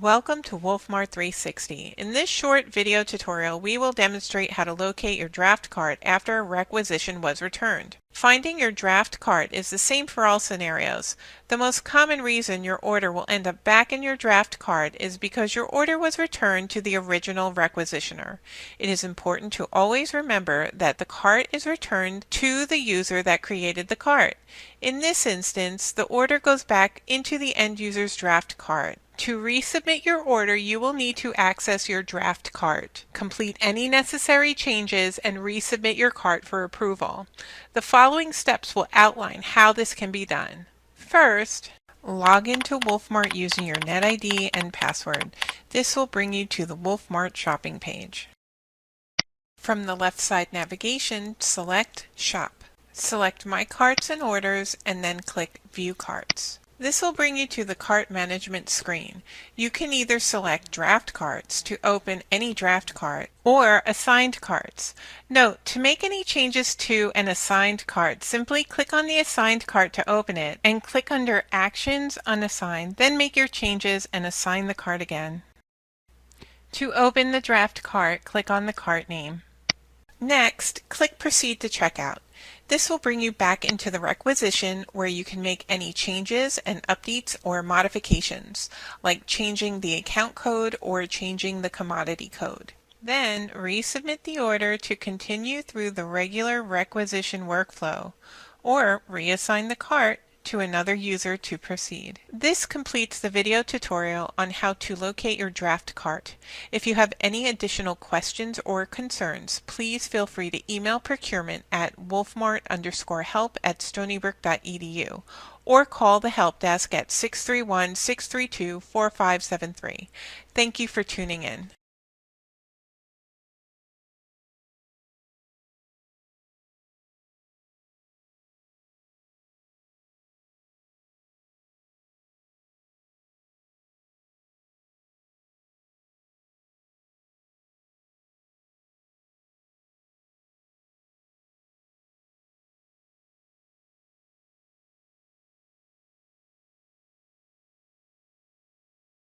Welcome to Wolfmart 360. In this short video tutorial, we will demonstrate how to locate your draft cart after a requisition was returned. Finding your draft cart is the same for all scenarios. The most common reason your order will end up back in your draft cart is because your order was returned to the original requisitioner. It is important to always remember that the cart is returned to the user that created the cart. In this instance, the order goes back into the end user's draft cart. To resubmit your order, you will need to access your draft cart, complete any necessary changes, and resubmit your cart for approval. The following steps will outline how this can be done. First, log into Wolfmart using your NetID and password. This will bring you to the Wolfmart shopping page. From the left side navigation, select Shop. Select My Carts and Orders and then click View Carts. This will bring you to the cart management screen. You can either select draft carts to open any draft cart or assigned carts. Note, to make any changes to an assigned cart, simply click on the assigned cart to open it and click under Actions Unassigned, then make your changes and assign the cart again. To open the draft cart, click on the cart name. Next, click Proceed to Checkout. This will bring you back into the requisition where you can make any changes and updates or modifications, like changing the account code or changing the commodity code. Then resubmit the order to continue through the regular requisition workflow, or reassign the cart to another user to proceed. This completes the video tutorial on how to locate your draft cart. If you have any additional questions or concerns, please feel free to email procurement at wolfmart_help@stonybrook.edu or call the help desk at 631-632-4573. Thank you for tuning in.